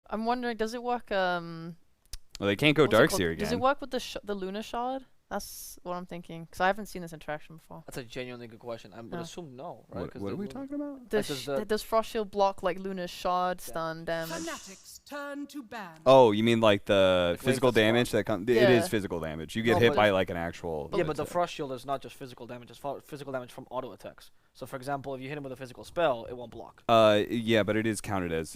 I'm wondering, does it work? Well, they can't go what's it called? Darkseer again. Does it work with the Luna Shard? That's what I'm thinking, because I haven't seen this interaction before. That's a genuinely good question. I would Yeah. assume no, right? What are we talking about? Does Frost Shield block like Luna's Shard stun damage? Fnatic's turn to ban. Oh, you mean like the Like physical wave of damage that comes? It Yeah. is physical damage. You get No, hit but- by like an actual. Yeah, but the Frost Shield is not just physical damage, it's physical damage from auto attacks. So for example, if you hit him with a physical spell, it won't block. Yeah, but it is counted as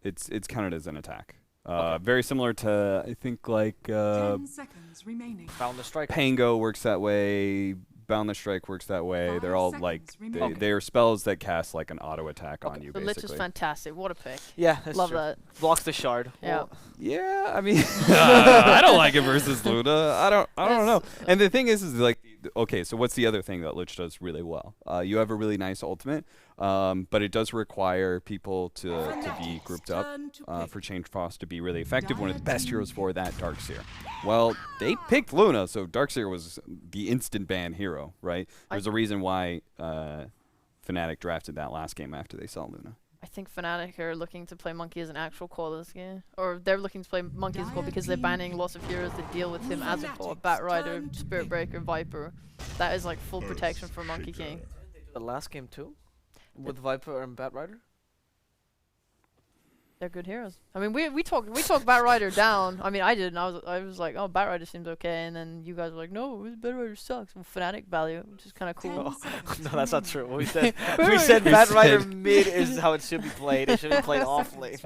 it's counted as an attack. Okay. Very similar to I think like 10 seconds remaining. Found the strike. Pango works that way. Boundless Strike works that way. They're all 5 like seconds remaining. they are spells that cast like an auto attack on Okay. you The Lich is basically. fantastic. What a pick. Yeah, that's Love true. that. Blocks the shard. Yeah. Well, Yeah, I mean, I don't like it versus Luna. I don't know. And the thing is like, okay, so what's the other thing that Lich does really well? You have a really nice ultimate, but it does require people to be grouped up for Change Frost to be really effective. One of the best heroes for that, Darkseer. Well, they picked Luna, so Darkseer was the instant ban hero, right? There's a reason why Fnatic drafted that last game after they saw Luna. I think Fnatic are looking to play Monkey as an actual core this game. Or they're looking to play Monkey as a core because they're banning lots of heroes that deal with him as a core. Bat Rider, Spirit Breaker, Viper. That is like full protection for Monkey King. the last game too, with Viper and Bat Rider. They're good heroes. I mean, we talked Bat Rider down. I mean, I did, and I was like, oh, Bat Rider seems okay, and then you guys were like, no, Bat Rider sucks. Well, Fnatic value, which is kind of cool. No, that's not true. We said Bat Rider mid is how it should be played. It should be played off lane.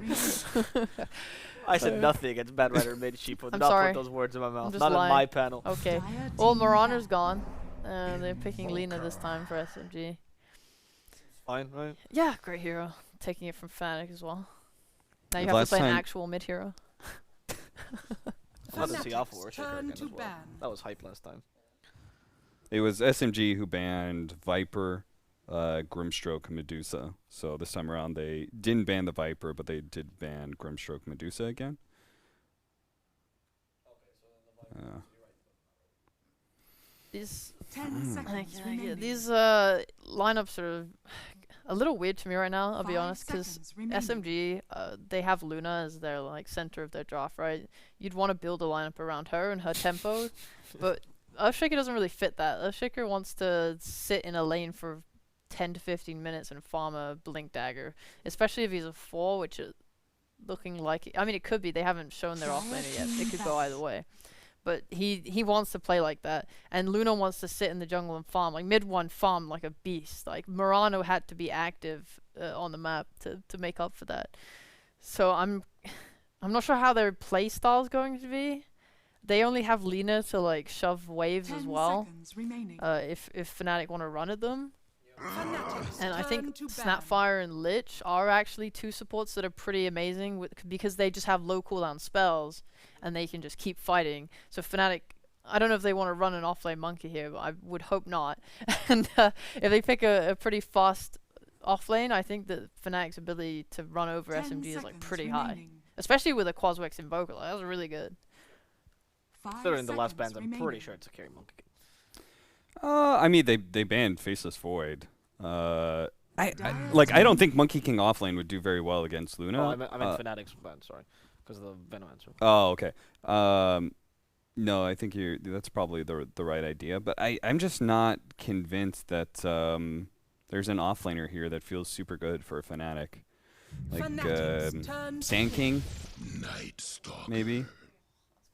I said nothing against Bat Rider mid. She put I'm not sorry. put those words in my mouth. just Not lying. in my panel. Okay. Well, Marauder's gone. They're picking Lina this time for SMG. Fine, right? Yeah, great hero. Taking it from Fnatic as well. Now you The have to last play an time- actual mid hero. I'm about to see Alpha Fnatic's Worship turn again to as well. ban. That was hype last time. It was SMG who banned Viper, Grimstroke, and Medusa. So this time around they didn't ban the Viper, but they did ban Grimstroke, Medusa again. These 10 seconds remaining. these lineups are a little weird to me right now. I'll be 5 honest, because seconds remaining. SMG they have Luna as their like center of their draft, right? You'd want to build a lineup around her and her tempo, but Earthshaker doesn't really fit that. Earthshaker wants to sit in a lane for 10 to 15 minutes and farm a Blink Dagger, especially if he's a 4, which is looking like I mean it could be. They haven't shown their offlaner yet. It could go either way. But he wants to play like that, and Luna wants to sit in the jungle and farm, like mid one farm like a beast. Like Murano had to be active on the map to make up for that. So I'm not sure how their play style is going to be. They only have Lina to like shove waves 10 as well. seconds remaining. If Fnatic want to run at them, Fnatic's and I turn think to ban. Snapfire and Lich are actually two supports that are pretty amazing because they just have low cooldown spells and they can just keep fighting. So Fnatic, I don't know if they want to run an offlane Monkey here, but I would hope not. And if they pick a pretty fast offlane, I think that Fnatic's ability to run over 10 SMG is like seconds pretty high, remaining. especially with a Quaswex Invoker. Like, that was really good. 5 Considering the last seconds bans, I'm pretty remaining. sure it's a carry Monkey. I mean they banned Faceless Void. I don't think Monkey King offlane would do very well against Luna. Oh, I meant Fnatic's ban, sorry. Because of the Venom answer. Oh, okay. No, I think that's probably the right idea. But I'm just not convinced that there's an offlaner here that feels super good for a Fnatic. Like Fnatic's turn to Sand King, maybe.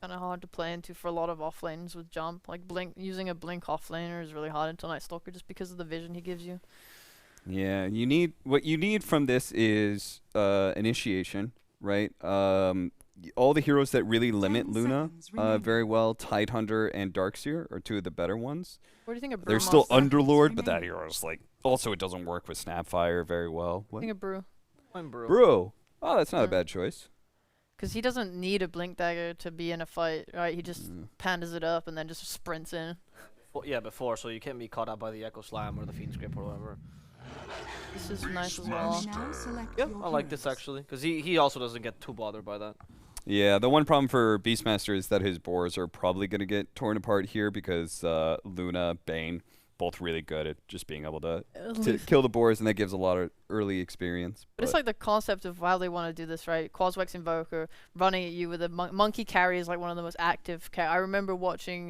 Kind of hard to play into for a lot of offlanes with jump. Like using a blink offlaner is really hard into Night Stalker just because of the vision he gives you. Yeah, what you need from this is initiation, right? All the heroes that really limit 10 Luna seconds remaining. very well, Tidehunter and Darkseer are two of the better ones. What do you think of Brew? There's still Monster? Underlord, but that remaining. hero is like also it doesn't work with Snapfire very well. What do you think of Brew? I'm Brew. Bro, oh, that's not a Yeah. bad choice. Because he doesn't need a blink dagger to be in a fight, right? He just pandas it up and then just sprints in. Yeah, before, so you can't be caught out by the Echo Slam or the Fiend's Grip or whatever. This is nice as well. Now select Yeah, your I like this heroes. actually. Because he also doesn't get too bothered by that. Yeah, the one problem for Beastmaster is that his boars are probably going to get torn apart here because Luna, Bane, both really good at just being able to least- kill the boars, and that gives a lot of early experience. But it's like the concept of how they want to do this, right? Quaswex Invoker running at you with a monkey carry is like one of the most active. I remember watching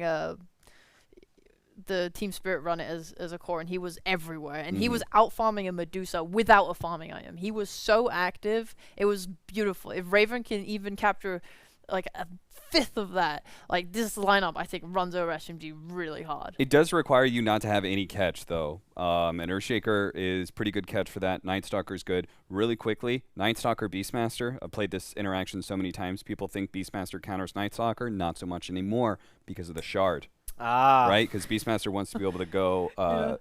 the Team Spirit run it as a core, and he was everywhere, and he was out farming a Medusa without a farming item. He was so active, it was beautiful. If Raven can even capture like a fifth of that, like this lineup, I think runs over SMG really hard. It does require you not to have any catch, though. And Earthshaker is pretty good catch for that. Nightstalker is good. Really quickly, Nightstalker, Beastmaster. I've played this interaction so many times. People think Beastmaster counters Nightstalker. Not so much anymore because of the shard. Right? Because Beastmaster wants to be able to go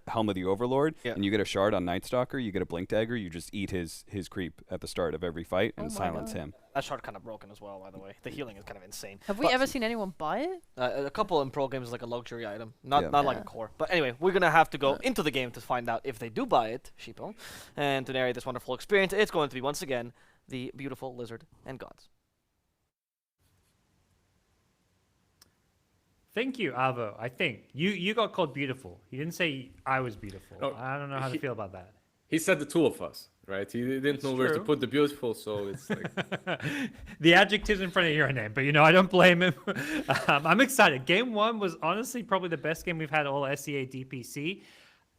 Helm of the Overlord, and you get a shard on Nightstalker, you get a Blink Dagger, you just eat his creep at the start of every fight and silence him. That shard kind of broken as well, by the way. The healing is kind of insane. Have we ever seen anyone buy it? A couple in pro games like a luxury item, not like a core. But anyway, we're gonna have to go into the game to find out if they do buy it, Sheepo. And to narrate this wonderful experience, it's going to be once again the beautiful Lizard and GoDz. Thank you, Avo. I think you got called beautiful. He didn't say I was beautiful. No, I don't know how to feel about that. He said the two of us, right? He didn't know where to true. put the beautiful, so it's like The adjectives in front of your name, but you know, I don't blame him. I'm excited. Game 1 was honestly probably the best game we've had all SEA DPC.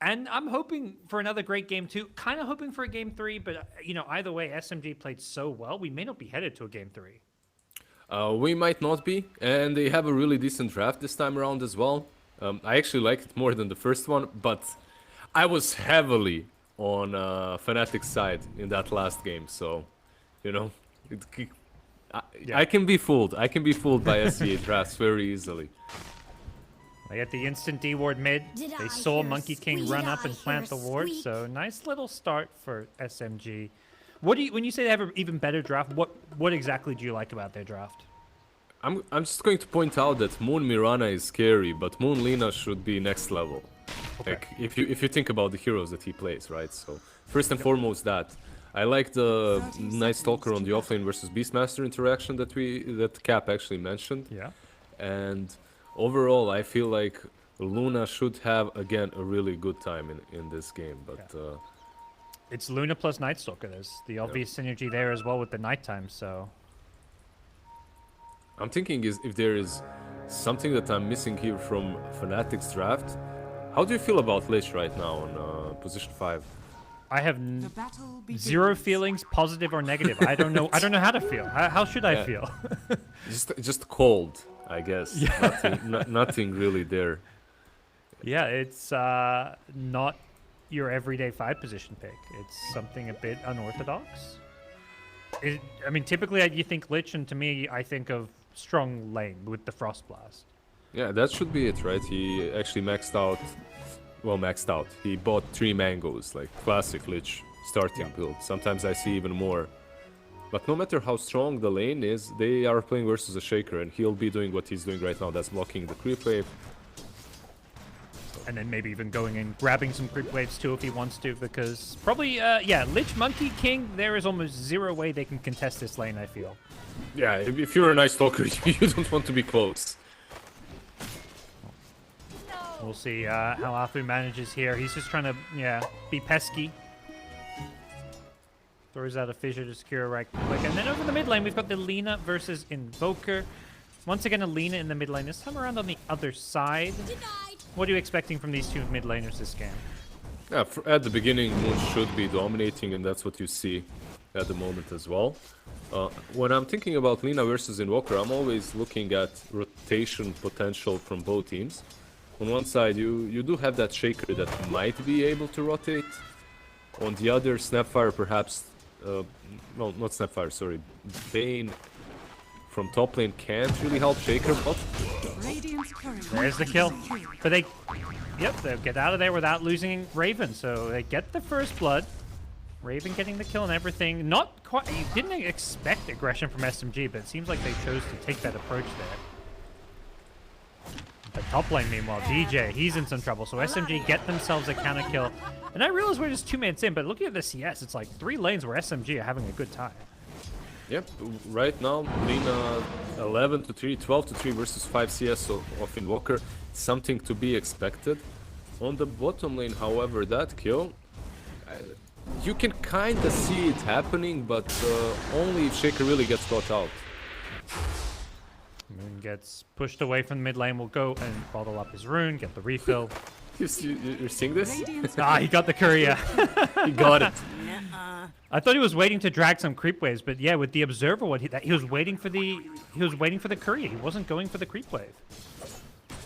And I'm hoping for another great game 2. Kind of hoping for a game 3, but you know, either way, SMG played so well, we may not be headed to a game 3. we might not be, and they have a really decent draft this time around as well. I actually liked it more than the first one, but I was heavily on Fnatic's side in that last game, so you know, I can be fooled. I can be fooled by SEA drafts very easily. They get the instant D ward mid. They saw Monkey King run up and plant the ward, so nice little start for SMG. What do you, when you say they have an even better draft, what exactly do you like about their draft? I'm just going to point out that Moon Mirana is scary, but Moon Lina should be next level. Okay. Like if you think about the heroes that he plays, right? So first and foremost that. I like the Nightstalker on the offlane versus Beastmaster interaction that Cap actually mentioned. Yeah. And overall, I feel like Luna should have again a really good time in this game, but It's Luna plus Nightstalker. There's the obvious synergy there as well with the nighttime, so... I'm thinking if there is something that I'm missing here from Fnatic's draft. How do you feel about Lich right now on position 5? I have The battle begins. zero feelings, positive or negative. I don't know. I don't know how to feel. How should I feel? Just cold, I guess. Nothing really there. Yeah, it's not your everyday 5 position pick. It's something a bit unorthodox. I mean, typically you think Lich, and to me, I think of strong lane with the Frost Blast. Yeah, that should be it, right? He actually maxed out. Well, maxed out. He bought 3 mangoes, like classic Lich starting build. Sometimes I see even more. But no matter how strong the lane is, they are playing versus a Shaker, and he'll be doing what he's doing right now. That's blocking the creep wave. And then maybe even going and grabbing some creep waves too if he wants to, because probably, yeah, Lich, Monkey King, there is almost zero way they can contest this lane, I feel. Yeah, if you're a nice talker, you don't want to be close. We'll see how Afu manages here. He's just trying to, yeah, be pesky. Throws out a fissure to secure right click. And then over the mid lane, we've got the Lina versus Invoker. Once again, a Lina in the mid lane. This time around on the other side. What are you expecting from these two mid laners this game? Yeah, at the beginning, Moon should be dominating, and that's what you see at the moment as well. When I'm thinking about Lina versus Invoker, I'm always looking at rotation potential from both teams. On one side, you do have that Shaker that might be able to rotate. On the other, Snapfire perhaps... no, not Snapfire, sorry. Bane from top lane can't really help Shaker, but... There's the kill. But they... Yep, they'll get out of there without losing Raven. So they get the first blood. Raven getting the kill and everything. Not quite... You didn't expect aggression from SMG, but it seems like they chose to take that approach there. The top lane, meanwhile, DJ, he's in some trouble. So SMG get themselves a counter kill. And I realize we're just 2 minutes in, but looking at the CS, it's like 3 lanes where SMG are having a good time. Yep, right now, Lina 11-3, 12-3 versus 5 CS of Invoker. Something to be expected. On the bottom lane, however, that kill, you can kind of see it happening, but only if Shaker really gets caught out. Moon gets pushed away from the mid lane. Will go and bottle up his rune, get the refill. You're seeing this? Radiant's Ah, he got the courier. He got it. I thought he was waiting to drag some creep waves, but yeah, with the observer, he was waiting for the courier. He wasn't going for the creep wave.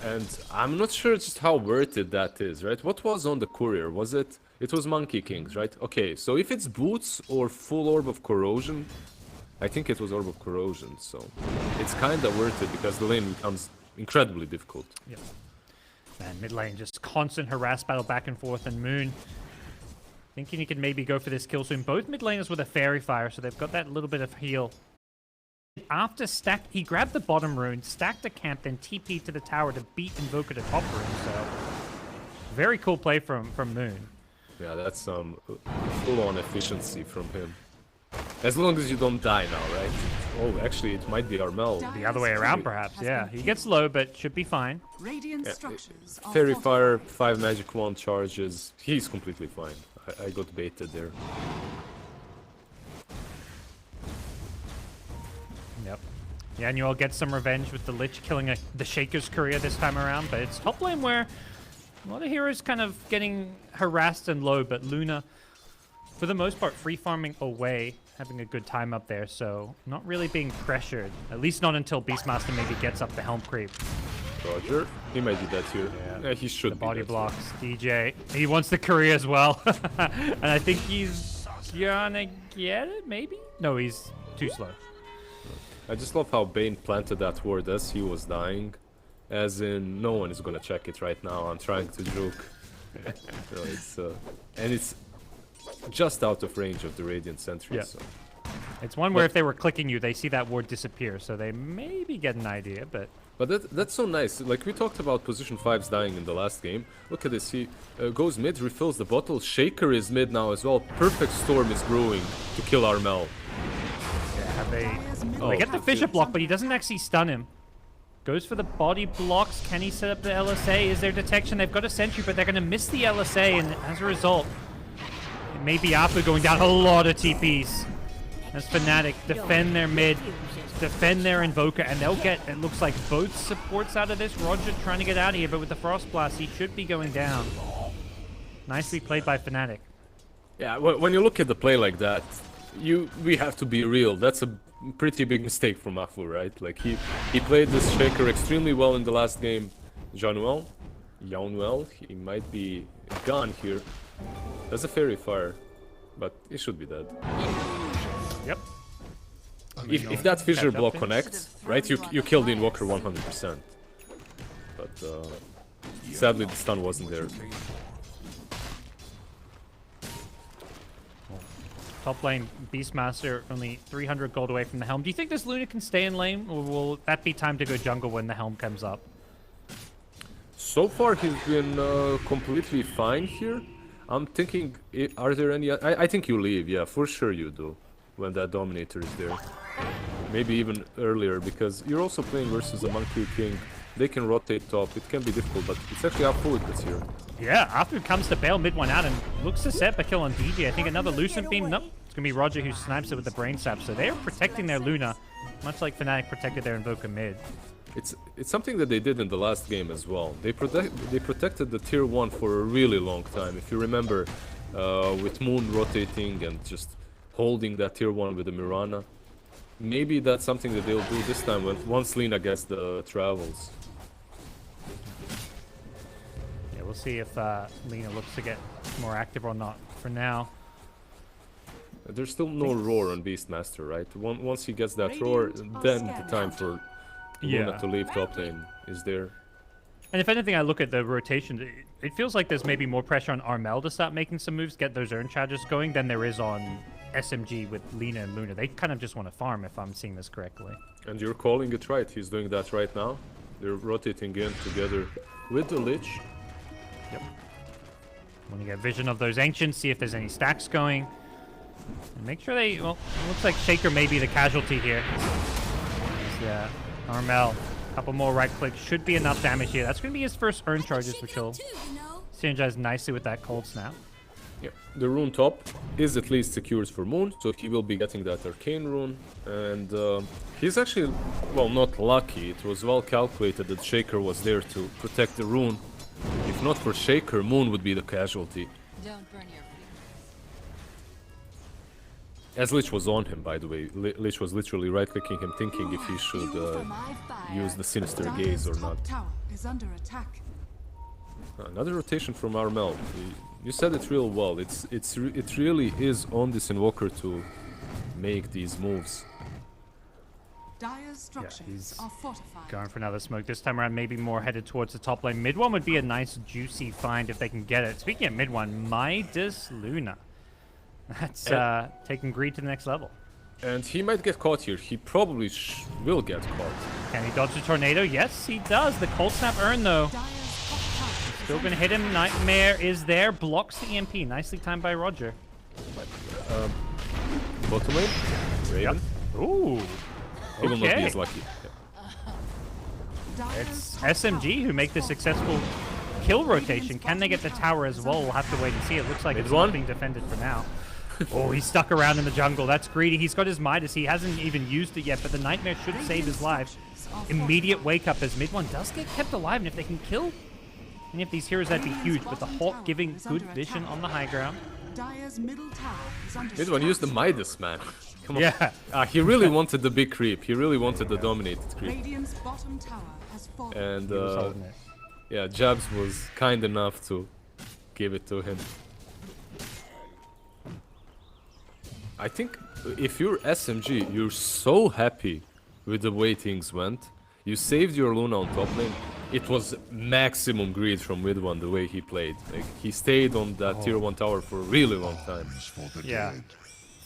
And I'm not sure just how worth it that is, right? What was on the courier? Was it? It was Monkey Kings, right? Okay, so if it's boots or full orb of corrosion, I think it was orb of corrosion. So it's kind of worth it because the lane becomes incredibly difficult. Yep. And mid lane just constant harass battle back and forth, and Moon thinking he could maybe go for this kill soon. Both mid laners with a fairy fire, so they've got that little bit of heal. After he grabbed the bottom rune, stacked a camp, then TP'd to the tower to beat Invoker to top rune. So very cool play from Moon. Yeah, that's some full-on efficiency from him. As long as you don't die now, right? Oh, actually, it might be Armel. The other way around, perhaps. Yeah, he gets low, but should be fine. Radiant Yeah, structures are Fairy fortified. Fire, 5 magic wand charges. He's completely fine. I got baited there. Yep. Yeah, and you all get some revenge with the Lich killing the Shaker's courier this time around, but it's top lane where a lot of heroes kind of getting harassed and low, but Luna, for the most part, free farming away, having a good time up there, so not really being pressured, at least not until Beastmaster maybe gets up the helm creep. Roger. He might do that here. Yeah. Yeah, he should The be body that blocks. DJ, he wants the courier as well, and I think he's gonna get it, maybe? No, he's too slow. I just love how Bane planted that ward as he was dying. As in, no one is gonna check it right now. I'm trying to joke. So it's, and it's just out of range of the Radiant Sentry. Yeah. So. It's one where if they were clicking you, they see that ward disappear, so they maybe get an idea, but... But that's so nice. Like, we talked about position 5s dying in the last game. Look at this. He goes mid, refills the bottle. Shaker is mid now as well. Perfect storm is brewing to kill Armel. Yeah, they Oh, get the Fisher block, but he doesn't actually stun him. Goes for the body blocks. Can he set up the LSA? Is there detection? They've got a sentry, but they're going to miss the LSA, and as a result, it may be Apu going down a lot of TPs. As Fnatic defend their mid, defend their Invoker, and they'll get, it looks like, both supports out of this. Roger trying to get out of here, but with the Frost Blast, he should be going down. Nicely played by Fnatic. Yeah, when you look at the play like that, we have to be real. That's a pretty big mistake from Afu, right? Like, he played this Shaker extremely well in the last game. Januel, he might be gone here. That's a Fairy Fire, but he should be dead. Yep. If that fissure catch up block there. connects, right, you kill the Invoker 100%. But sadly the stun wasn't there. Top lane, Beastmaster only 300 gold away from the helm. Do you think this Luna can stay in lane, or will that be time to go jungle when the helm comes up? So far he's been completely fine here. I'm thinking, are there any... I think you leave, yeah, for sure you do. When that Dominator is there. Maybe even earlier, because you're also playing versus a Monkey King. They can rotate top, it can be difficult, but it's actually Afu that's here. Yeah, after it comes to bail mid one out and looks to set a kill on DJ. I think another Lucent Beam. Nope. It's going to be Roger who snipes it with the Brain Sap. So they're protecting their Luna, much like Fnatic protected their Invoker mid. It's something that they did in the last game as well. They protected the tier 1 for a really long time. If you remember, with Moon rotating and just holding that tier 1 with the Mirana. Maybe that's something that they'll do this time once Lina gets the travels. Yeah, we'll see if Lina looks to get more active or not. For now, There's still no roar on Beastmaster, right? Once he gets that roar, then the time for Luna to leave top lane is there. and if anything, I look at the rotation. It feels like there's maybe more pressure on Armel to start making some moves, get those urn charges going, than there is on SMG with Lina and Luna. They kind of just want to farm, if I'm seeing this correctly. And you're calling it right, he's doing that right now. They're rotating in together with the Lich. Yep. Want to get vision of those Ancients, see if there's any stacks going. And make sure they... Well, it looks like Shaker may be the casualty here. Yeah, Armel. A couple more right clicks. Should be enough damage here. That's going to be his first urn charges, which he'll Synergize nicely with that cold snap. Yeah, the rune top is at least secured for Moon, so he will be getting that arcane rune, and he's actually, well, not lucky. It was well calculated that Shaker was there to protect the rune. If not for Shaker, Moon would be the casualty. Don't burn your fingers. As Lich was on him, by the way. Lich was literally right-clicking him, thinking if he should use the Sinister Gaze or not. Tower is under attack. Another rotation from Armel. You said it real well. It really is on this Invoker to make these moves. Dyer's structures he's are fortified. Going for another smoke. This time around, maybe more headed towards the top lane. Mid one would be a nice, juicy find if they can get it. Speaking of mid one, Midas Luna. That's taking greed to the next level. And he might get caught here. He probably will get caught. Can he dodge the tornado? Yes, he does. The cold snap earn, though. Dyer's top tower Still gonna hit him. Nightmare is there. Blocks the EMP. Nicely timed by Roger. Bottom lane? Raven? Ooh. He will not be Okay. as lucky. Yeah. It's SMG who make the successful kill rotation. Can they get the tower as well? We'll have to wait and see. It looks like Mid it's one. not being defended for now. Oh, he's stuck around in the jungle. That's greedy. He's got his Midas. He hasn't even used it yet, but the Nightmare should save his life. Immediate wake up as mid one does get kept alive, and if they can kill any of these heroes, that'd be huge. But the Hawk giving good vision on the high ground. Dyer's middle tower is under Mid one used the Midas, man. Come on. Yeah. He really wanted the big creep. He really wanted the dominated creep. Radiant's bottom tower has fallen. And He was holding it. yeah, Jabs was kind enough to give it to him. I think if you're SMG, you're so happy with the way things went. You saved your Luna on top lane. It was maximum greed from mid one the way he played. Like he stayed on that tier 1 tower for a really long time. Yeah.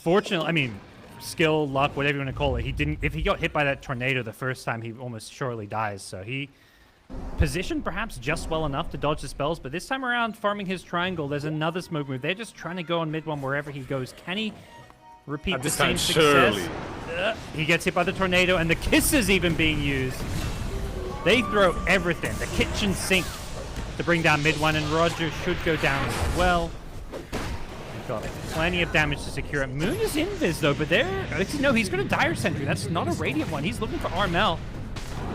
Fortunately, I mean, skill, luck, whatever you want to call it, he didn't. If he got hit by that tornado the first time, he almost surely dies. So he positioned perhaps just well enough to dodge the spells, but this time around, farming his triangle, there's another smoke move. They're just trying to go on mid one wherever he goes. Can he repeat the This same time, success? surely. He gets hit by the tornado, and the kiss is even being used. They throw everything, the kitchen sink, to bring down mid one, and Roger should go down as well. They've got plenty of damage to secure it. Moon is invis though, but there, no, he's going to Dire Sentry. That's not a Radiant one. He's looking for Armel.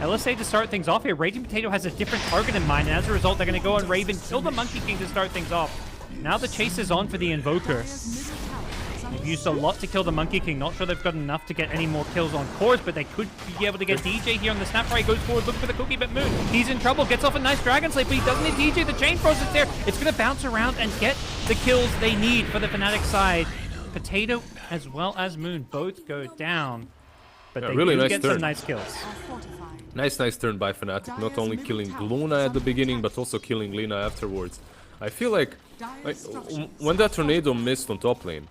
LSA to start things off here. Radiant Potato has a different target in mind, and as a result, they're going to go on Raven, kill the Monkey King to start things off. Now the chase is on for the Invoker. Dyer's middle tower is under They've used a lot to kill the Monkey King. Not sure they've got enough to get any more kills on cores, but they could be able to get DJ here on the snap. Right, goes forward, looking for the cookie, but Moon, he's in trouble. Gets off a nice Dragon Slave, but he doesn't need DJ. The Chain Frost is there. It's going to bounce around and get the kills they need for the Fnatic side. Potato as well as Moon both go down, but Yeah, they really do nice get turn. some nice kills. are fortified. Nice turn by Fnatic. Not only killing Luna at the beginning, but also killing Lina afterwards. I feel like when that tornado missed on top lane,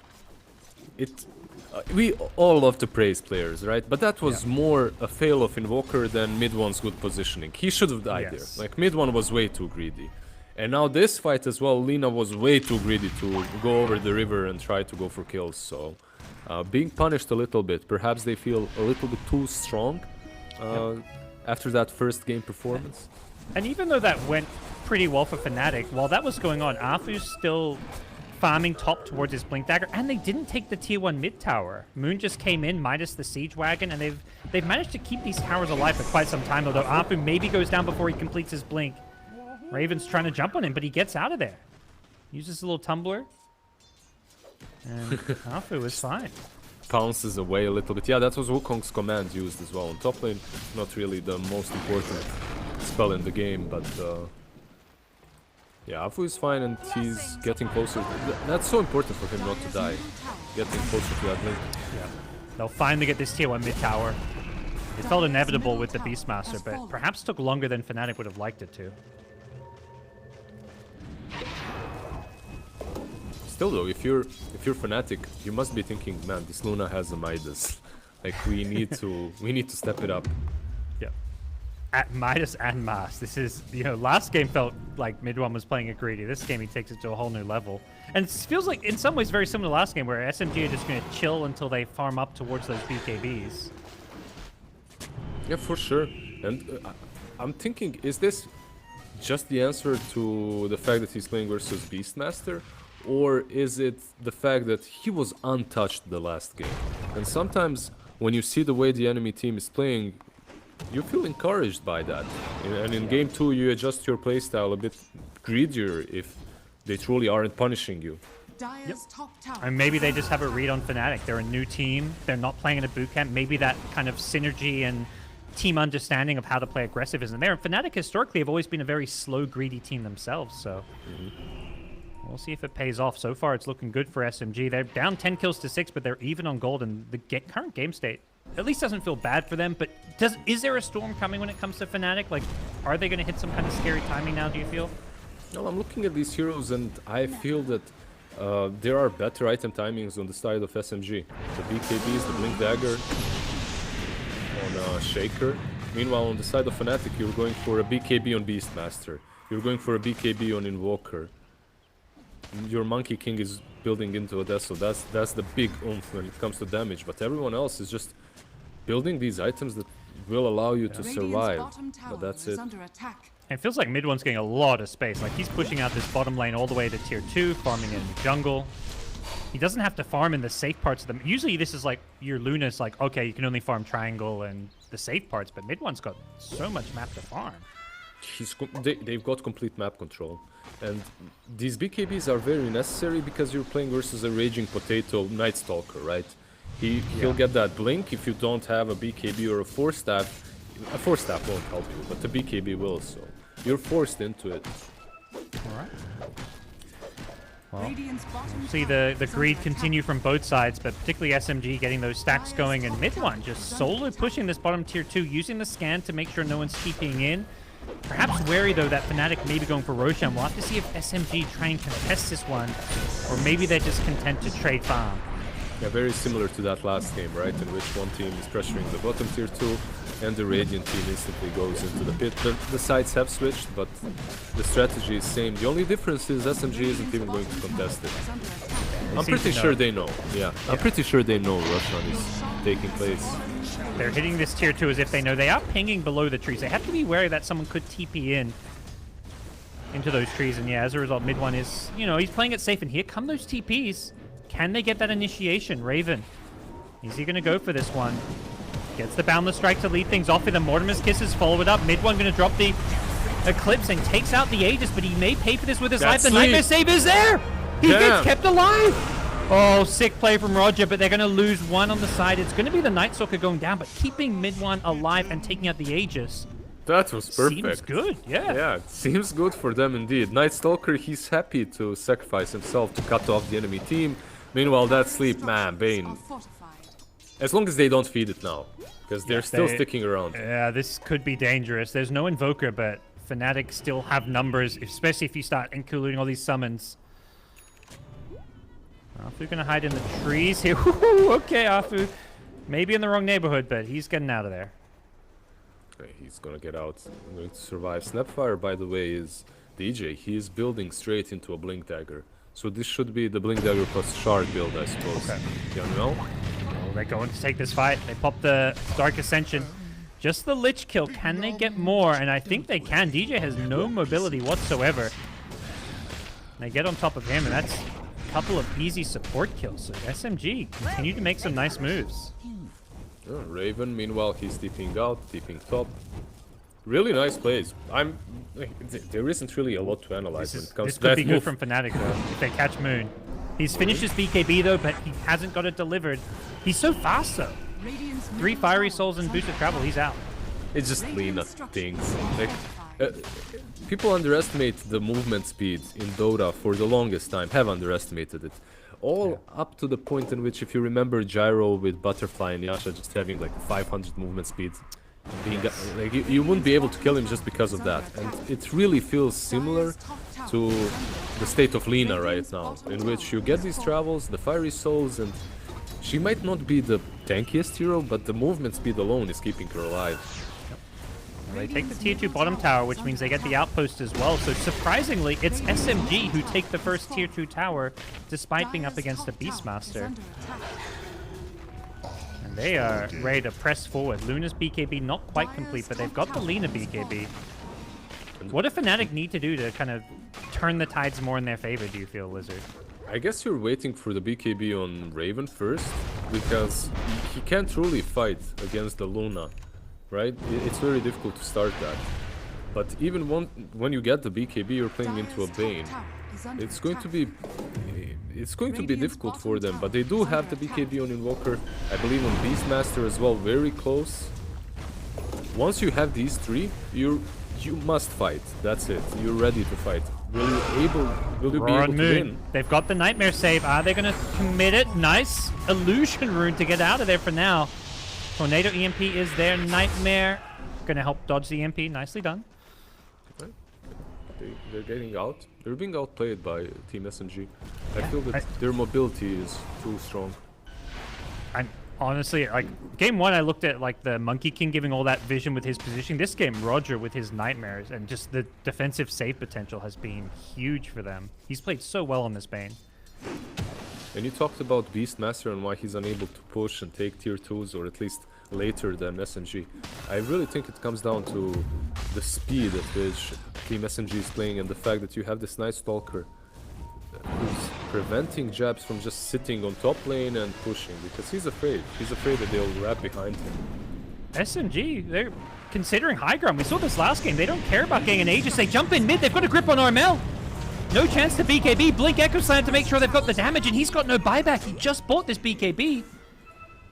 we all love to praise players, right? But that was more a fail of Invoker than mid one's good positioning. He should have died Yes. there. Like mid one was way too greedy. And now this fight as well, Lina was way too greedy to go over the river and try to go for kills. So being punished a little bit. Perhaps they feel a little bit too strong after that first game performance. And even though that went pretty well for Fnatic, while that was going on, Arthur's still farming top towards his Blink Dagger, and they didn't take the tier 1 mid tower. Moon just came in, Midas the Siege Wagon, and they've managed to keep these towers alive for quite some time, although Arthur maybe goes down before he completes his Blink. Raven's trying to jump on him, but he gets out of there. Uses a little tumbler, and Arthur was fine. Pounces away a little bit. Yeah, that was Wukong's command used as well. On top lane, not really the most important spell in the game, but yeah, Afu is fine and he's getting closer. That's so important for him not to die. Getting closer to that link. They'll finally get this tier 1 mid tower. It felt inevitable with the Beastmaster, but perhaps took longer than Fnatic would have liked it to. Still though, if you're Fnatic, you must be thinking, man, this Luna has a Midas. Like we need to step it up. Yeah. At Midas and Mas. This is, last game felt like mid one was playing it greedy. This game he takes it to a whole new level. And it feels like in some ways very similar to last game where SMG are just going to chill until they farm up towards those BKBs. Yeah, for sure. And I'm thinking, is this just the answer to the fact that he's playing versus Beastmaster? Or is it the fact that he was untouched the last game? And sometimes when you see the way the enemy team is playing, you feel encouraged by that. And in game 2 you adjust your playstyle a bit greedier if they truly aren't punishing you. Dire's top tower. And maybe they just have a read on Fnatic. They're a new team. They're not playing in a boot camp. Maybe that kind of synergy and team understanding of how to play aggressive isn't there. And Fnatic historically have always been a very slow, greedy team themselves. So we'll see if it pays off. So far, it's looking good for SMG. They're down 10 kills to 6, but they're even on gold. And the current game state at least doesn't feel bad for them. But is there a storm coming when it comes to Fnatic? Like, are they going to hit some kind of scary timing now, do you feel? Well, I'm looking at these heroes and I feel that there are better item timings on the side of SMG. The BKBs, the Blink Dagger on Shaker. Meanwhile, on the side of Fnatic, you're going for a BKB on Beastmaster. You're going for a BKB on Invoker. Your Monkey King is building into a death, so that's the big oomph when it comes to damage. But everyone else is just building these items that will allow you to survive. But that's it. It feels like mid one's getting a lot of space. Like, he's pushing out this bottom lane all the way to tier 2, farming in jungle. He doesn't have to farm in the safe parts of them. Usually this is like, your Luna's like, okay, you can only farm triangle and the safe parts, but mid one's got so much map to farm. They've got complete map control. And these BKBs are very necessary because you're playing versus a Raging Potato Night Stalker, right? He'll get that blink if you don't have a BKB or a Force Staff. A Force Staff won't help you, but the BKB will, so you're forced into it. Alright. Well, we'll see the greed continue from both sides, but particularly SMG getting those stacks going, and mid one just solo pushing this bottom tier 2, using the scan to make sure no one's TPing in. Perhaps wary though that Fnatic may be going for Roshan. We'll have to see if SMG try and contest this one, or maybe they're just content to trade farm. Yeah, very similar to that last game, right? In which one team is pressuring the bottom tier 2 and the Radiant team instantly goes into the pit. The sides have switched, but the strategy is same. The only difference is SMG isn't even going to contest it. I'm pretty sure they know. Yeah, I'm pretty sure they know Roshan is taking place. They're hitting this tier 2 as if they know. They are pinging below the trees. They have to be wary that someone could TP into those trees. And yeah, as a result, mid one is, you know, he's playing it safe. And here come those TPs. Can they get that initiation? Raven, is he going to go for this one? Gets the Boundless Strike to lead things off with a Mortimer's Kisses, follow it up. Mid one going to drop the Eclipse and takes out the Aegis, but he may pay for this with his life. The Nightmare Save is there! He gets kept alive! Oh, sick play from Roger, but they're going to lose one on the side. It's going to be the Night Stalker going down, but keeping mid one alive and taking out the Aegis. That was perfect. Seems good, yeah. Yeah, it seems good for them indeed. Night Stalker, he's happy to sacrifice himself to cut off the enemy team. Meanwhile, that sleep, man, Bane. As long as they don't feed it now, because they're still sticking around. Yeah, this could be dangerous. There's no Invoker, but Fnatic still have numbers, especially if you start including all these summons. Afu gonna hide in the trees here. Okay, Afu. Maybe in the wrong neighborhood, but he's getting out of there. Okay, he's gonna get out. I'm going to survive. Snapfire, by the way, is DJ. He is building straight into a Blink Dagger. So this should be the Blink Dagger plus Shard build, I suppose. Okay. You know? Oh, they're going to take this fight. They pop the Dark Ascension. Just the Lich kill. Can they get more? And I think they can. DJ has no mobility whatsoever. They get on top of him, and that's a couple of easy support kills. So SMG continue to make some nice moves. Oh, Raven, meanwhile, he's TPing out, TPing top. Really nice plays. There isn't really a lot to analyze when it comes to that. This could be good from Fnatic, though, if they catch Moon. He's finished his BKB, though, but he hasn't got it delivered. He's so fast, though. 3 Fiery Souls and boosted travel, he's out. It's just Lina things. Like, people underestimate the movement speed in Dota for the longest time, have underestimated it. All up to the point in which, if you remember Gyro with Butterfly and Yasha just having like 500 movement speed, being like you wouldn't be able to kill him just because of that. And it really feels similar to the state of Lina right now, in which you get these travels, the Fiery Souls, and she might not be the tankiest hero, but the movement speed alone is keeping her alive. They take the tier 2 bottom tower, which means they get the outpost as well. So surprisingly, it's SMG who take the first tier 2 tower, despite being up against a Beastmaster. And they are ready to press forward. Luna's BKB not quite complete, but they've got the Lina BKB. What do Fnatic need to do to kind of turn the tides more in their favor, do you feel, Lizard? I guess you're waiting for the BKB on Raven first, because he can't truly fight against the Luna, right? It's very difficult to start that. But even when you get the BKB, you're playing into a Bane. It's going to be difficult for them, but they do have the BKB on Invoker. I believe on Beastmaster as well, very close. Once you have these three, you must fight. That's it. You're ready to fight. Will you be able to win? They've got the Nightmare save. Are they going to commit it? Nice Illusion Rune to get out of there for now. Tornado EMP is their Nightmare. Going to help dodge the EMP. Nicely done. They're getting out. They're being outplayed by Team SMG. I feel that their mobility is too strong. I'm honestly, like, game one, I looked at, like, the Monkey King giving all that vision with his positioning. This game, Roger with his Nightmares, and just the defensive save potential has been huge for them. He's played so well on this Bane. And you talked about Beastmaster and why he's unable to push and take tier 2s, or at least later than SMG. I really think it comes down to the speed at which Team SMG is playing, and the fact that you have this nice Stalker who's preventing Jabs from just sitting on top lane and pushing, because he's afraid. He's afraid that they'll wrap behind him. SMG, they're considering high ground. We saw this last game. They don't care about getting an Aegis. They jump in mid. They've got a grip on Armel. No chance to BKB. Blink Echo Slam to make sure they've got the damage, and he's got no buyback. He just bought this BKB.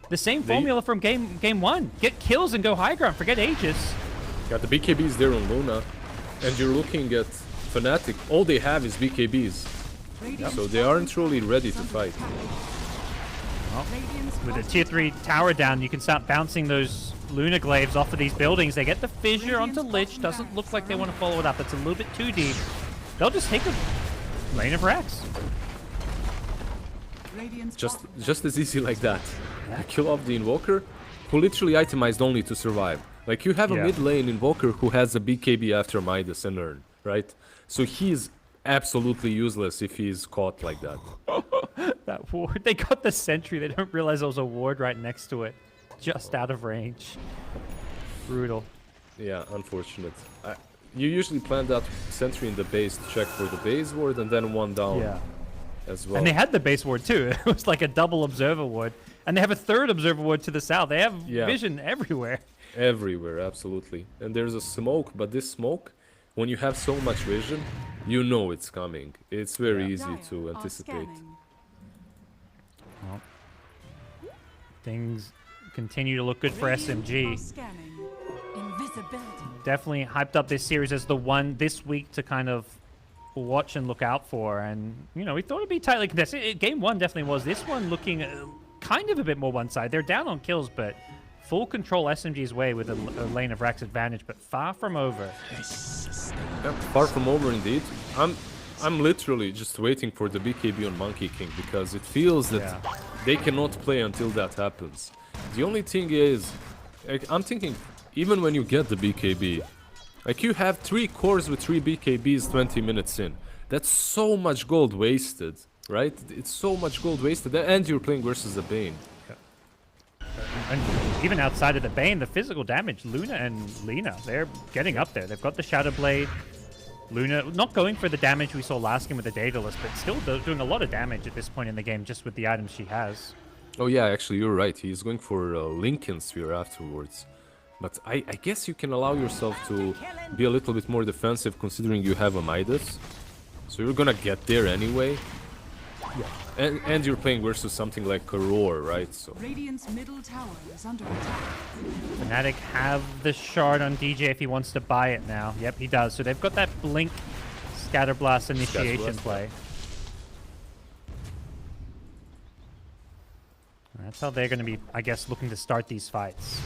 The same formula from game one. Get kills and go high ground. Forget Aegis. Got the BKBs there on Luna, and you're looking at Fnatic. All they have is BKBs. So they aren't truly ready to fight. Well, with a tier 3 tower down, you can start bouncing those Luna Glaives off of these buildings. They get the Fissure onto Lich. Doesn't look like they want to follow it up. It's a little bit too deep. They'll just take a lane of Rex. Just as easy like that. You kill off the Invoker, who literally itemized only to survive. Like, you have a mid lane Invoker who has a BKB after Midas and Urn, right? So he's absolutely useless if he's caught like that. That ward. They got the sentry. They don't realize there was a ward right next to it. Just out of range. Brutal. Yeah, unfortunate. You usually plan that sentry in the base to check for the base ward and then one down as well. And they had the base ward too. It was like a double observer ward. And they have a third observer ward to the south. They have vision everywhere. Everywhere, absolutely. And there's a smoke, but this smoke, when you have so much vision, you know it's coming. It's very easy to anticipate. Well, things continue to look good for SMG. Definitely hyped up this series as the one this week to kind of watch and look out for. And, you know, we thought it'd be tightly contested. Game one definitely was. This one looking kind of a bit more one side. They're down on kills, but full control SMG's way with a lane of Rax advantage, but far from over. Yeah, far from over indeed. I'm literally just waiting for the BKB on Monkey King, because it feels that they cannot play until that happens. The only thing is, like, I'm thinking, even when you get the BKB, like, you have 3 cores with 3 BKBs 20 minutes in. That's so much gold wasted, right? It's so much gold wasted, and you're playing versus a Bane. And even outside of the Bane, the physical damage, Luna and Lina, they're getting up there. They've got the Shadow Blade. Luna not going for the damage we saw last game with the Daedalus, but still doing a lot of damage at this point in the game just with the items she has. Oh yeah, actually you're right. He's going for Lincoln Sphere afterwards. But I guess you can allow yourself to be a little bit more defensive considering you have a Midas. So you're gonna get there anyway. Yeah. And you're playing versus something like a Roar, right? So Radiant's middle tower is under attack. Fnatic have the shard on DJ if he wants to buy it now. Yep, he does. So they've got that Blink Scatterblast initiation play. That's how they're going to be, I guess, looking to start these fights.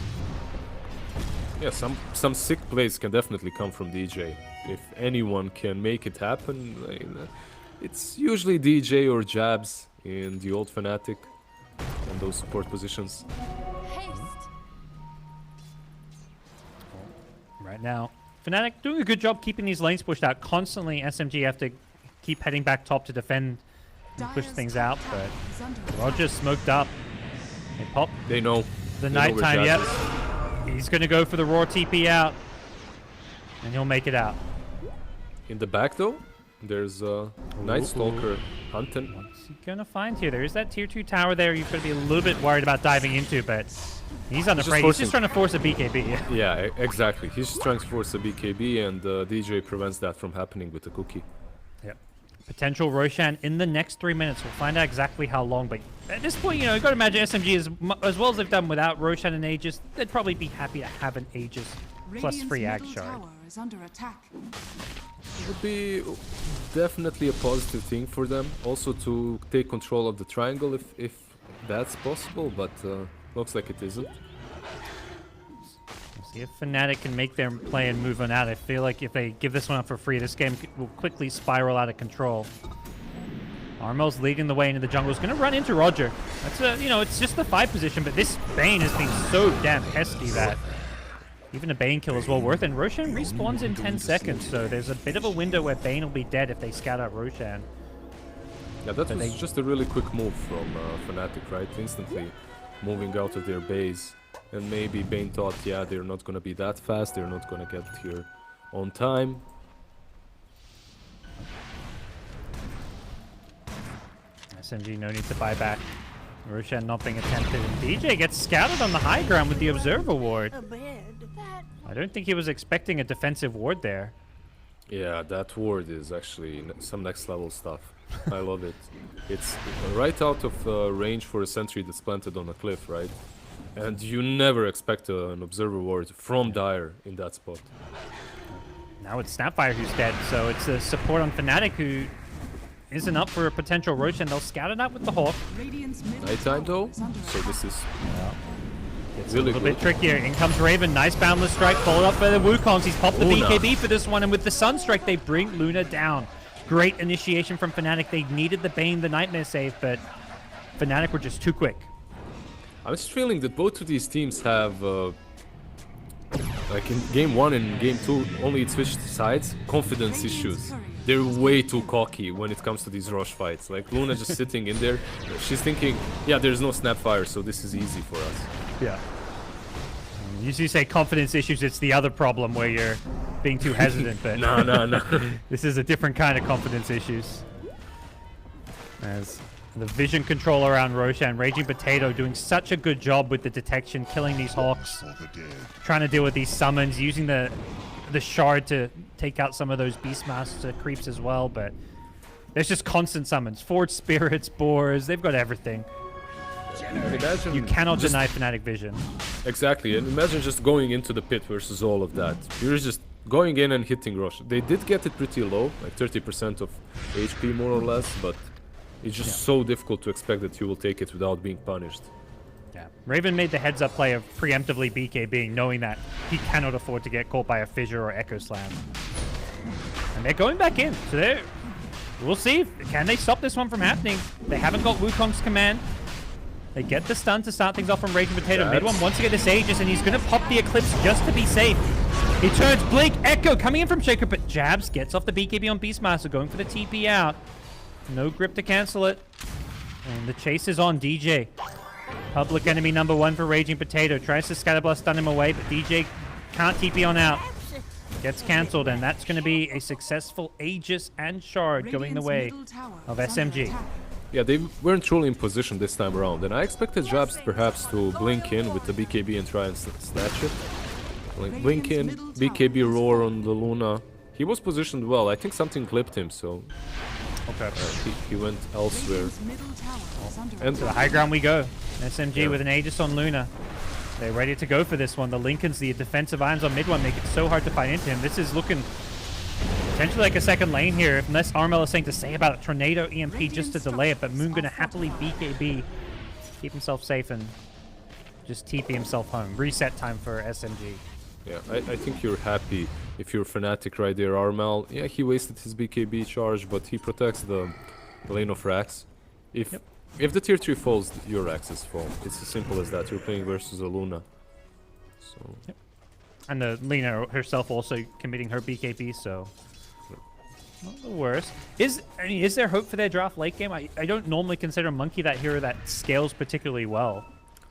yeah, some sick plays can definitely come from DJ. If anyone can make it happen, it's usually DJ or Jabs in the old Fnatic and those support positions. Right now, Fnatic doing a good job keeping these lanes pushed out. Constantly, SMG have to keep heading back top to defend and push things out, but Roger's smoked up. They pop. They know. The nighttime, yep. He's going to go for the Roar TP out, and he'll make it out. In the back though, there's Night Stalker hunting. What's he gonna find here? There is that tier 2 tower there you've got to be a little bit worried about diving into, but he's unafraid. He's just trying to force a BKB. Yeah, exactly. He's just trying to force a BKB, and DJ prevents that from happening with the cookie. Yep. Potential Roshan in the next 3 minutes. We'll find out exactly how long, but at this point, you know, you've got to imagine SMG, as well as they've done without Roshan and Aegis, they'd probably be happy to have an Aegis plus free Ag middle Shard. tower is under attack. It would be definitely a positive thing for them, also to take control of the triangle if that's possible, but looks like it isn't. We'll see if Fnatic can make their play and move on out. I feel like if they give this one up for free, this game will quickly spiral out of control. Armel's leading the way into the jungle. Is going to run into Roger. That's a, you know, it's just the 5 position, but this Bane has been so damn pesky that even a Bane kill is well worth it. And Roshan respawns in 10 seconds, so there's a bit of a window where Bane will be dead if they scout out Roshan. Yeah, that was just a really quick move from Fnatic, right? Instantly moving out of their base. And maybe Bane thought, yeah, they're not going to be that fast. They're not going to get here on time. SMG, no need to buy back. Roshan not being attempted. And DJ gets scouted on the high ground with the Observer Ward. I don't think he was expecting a defensive ward there. Yeah, that ward is actually some next level stuff. I love it. It's right out of range for a sentry that's planted on a cliff, right? And you never expect an Observer Ward from Dire in that spot. Now it's Snapfire who's dead, so it's a support on Fnatic who isn't up for a potential Roshan. They'll scout it out with the Hawk. Nighttime though, so this is It's really a little good. bit trickier. In comes Raven. Nice boundless strike, followed up by the Wukongs. He's popped the Luna. BKB for this one, and with the Sunstrike, they bring Luna down. Great initiation from Fnatic. They needed the Bane, the Nightmare save, but Fnatic were just too quick. I'm just feeling that both of these teams have, like in game 1 and game 2, only it switched sides, confidence issues. They're way too cocky when it comes to these rush fights. Like Luna just sitting in there, she's thinking, yeah, there's no Snapfire, so this is easy for us. Yeah. Usually you say confidence issues, it's the other problem where you're being too hesitant, but No. this is a different kind of confidence issues. As the vision control around Roshan, Raging Potato doing such a good job with the detection, killing these Hawks, trying to deal with these summons, using the shard to take out some of those Beastmaster creeps as well, but there's just constant summons. Forge Spirits, Boars, they've got everything. Imagine You cannot just- deny Fnatic vision. Exactly, and imagine just going into the pit versus all of that. You're just going in and hitting rush. They did get it pretty low, like 30% of HP more or less, but it's just so difficult to expect that you will take it without being punished. Yeah. Raven made the heads-up play of preemptively BKBing, knowing that he cannot afford to get caught by a Fissure or Echo Slam. And they're going back in, so we'll see. Can they stop this one from happening? They haven't got Wukong's command. They get the stun to start things off from Raging Potato. Mid one wants to get this Aegis, and he's going to pop the Eclipse just to be safe. He turns Blink, Echo coming in from Shaker, but Jabs gets off the BKB on Beastmaster, going for the TP out. No grip to cancel it. And the chase is on DJ. Public enemy number 1 for Raging Potato. Tries to Scatterblast, stun him away, but DJ can't TP on out. Gets cancelled, and that's going to be a successful Aegis and Shard going the way of SMG. Yeah, they weren't truly in position this time around, and I expected Jabs perhaps to blink in with the BKB and try and snatch it. Like blink in, BKB roar on the Luna. He was positioned well. I think something clipped him, so Okay. he went elsewhere. And to the high ground we go. SMG with an Aegis on Luna. They're ready to go for this one. The Lincolns, the defensive irons on mid one, make it so hard to fight into him. This is looking potentially like a second lane here, unless Armel is saying to say about a Tornado EMP just to delay it, but Moon going to happily BKB, keep himself safe, and just TP himself home. Reset time for SMG. Yeah, I think you're happy if you're Fnatic right there. Armel, yeah, he wasted his BKB charge, but he protects the lane of Rax. If the tier 3 falls, your Raxes fall. It's as simple as that. You're playing versus a Luna. So. And the Lina herself also committing her BKB, so not the worst. Is there hope for their draft late game? I don't normally consider Monkey that hero that scales particularly well.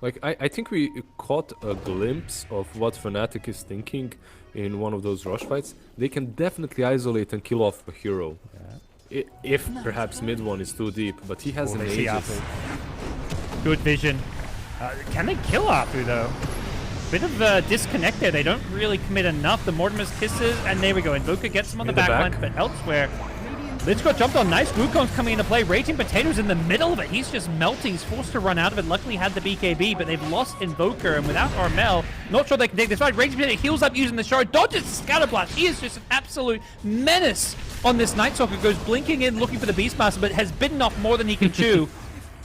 Like, I think we caught a glimpse of what Fnatic is thinking in one of those rush fights, they can definitely isolate and kill off a hero. If perhaps mid one is too deep, but he has an They see Aegis. Apu. Good vision. Can they kill Apu though? Bit of a disconnect there. They don't really commit enough. The Mortimer's kisses, and there we go. Invoker gets him on the back line, but elsewhere. Lich got jumped on. Nice. Wukong's coming into play. Raging Potato's in the middle of it. He's just melting. He's forced to run out of it. Luckily had the BKB, but they've lost Invoker, and without Armel, not sure they can take this fight. Raging Potato heals up using the shard, dodges Scatterblast. He is just an absolute menace on this Night Stalker. Goes blinking in, looking for the Beastmaster, but has bitten off more than he can chew.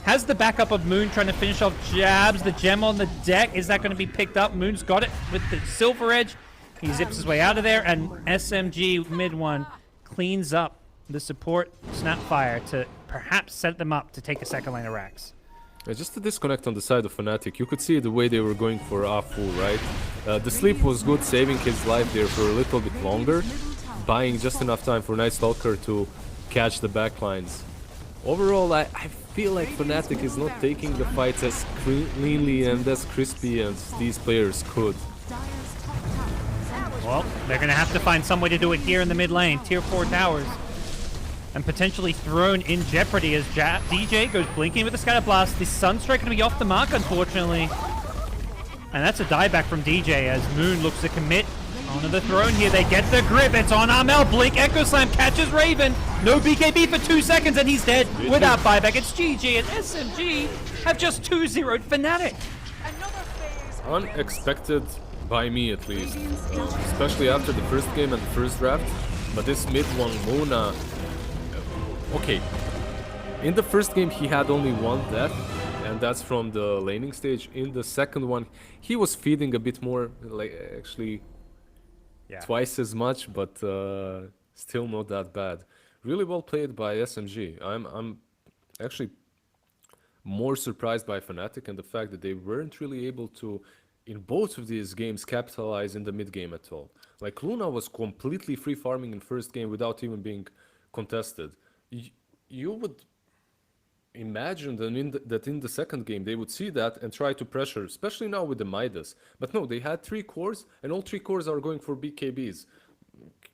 Has the backup of Moon trying to finish off jabs. The gem on the deck. Is that going to be picked up? Moon's got it with the Silver Edge. He zips his way out of there, and SMG mid one cleans up the support Snapfire to perhaps set them up to take a second line of racks. Just a disconnect on the side of Fnatic. You could see the way they were going for Afu, right? The sleep was good, saving his life there for a little bit longer, buying just enough time for Night Stalker to catch the backlines. Overall, I feel like Fnatic is not taking the fights as cleanly and as crispy as these players could. Well, they're going to have to find some way to do it here in the mid lane. Tier 4 towers. And potentially thrown in jeopardy as DJ goes blinking with the Scatterblast. The Sunstrike going to be off the mark, unfortunately. And that's a dieback from DJ as Moon looks to commit onto the throne here. They get the grip. It's on Armel. Blink. Echo Slam catches Raven. No BKB for 2 seconds, and he's dead without buyback. It's GG, and SMG have just 2-0'd Fnatic. Unexpected by me, at least. Especially after the first game and the first draft. But this mid one, Mona... Okay, in the first game he had only one death, and that's from the laning stage. In the second one, he was feeding a bit more, like actually twice as much, but still not that bad. Really well played by SMG. I'm actually more surprised by Fnatic and the fact that they weren't really able to, in both of these games, capitalize in the mid game at all. Like Luna was completely free farming in first game without even being contested. You would imagine that in the second game they would see that and try to pressure, especially now with the Midas. But no, they had 3 cores, and all 3 cores are going for BKBs.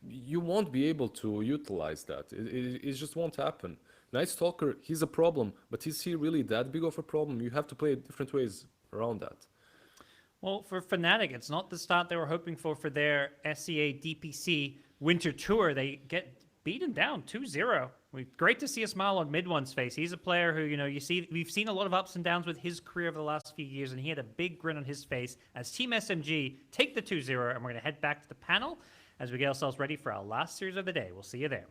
You won't be able to utilize that. It just won't happen. Night Stalker, he's a problem, but is he really that big of a problem? You have to play different ways around that. Well, for Fnatic, it's not the start they were hoping for their SEA DPC Winter Tour. They get beaten down 2-0. Great to see a smile on mid one's face. He's a player who, we've seen a lot of ups and downs with his career over the last few years, and he had a big grin on his face as Team SMG take the 2-0, and we're going to head back to the panel as we get ourselves ready for our last series of the day. We'll see you there.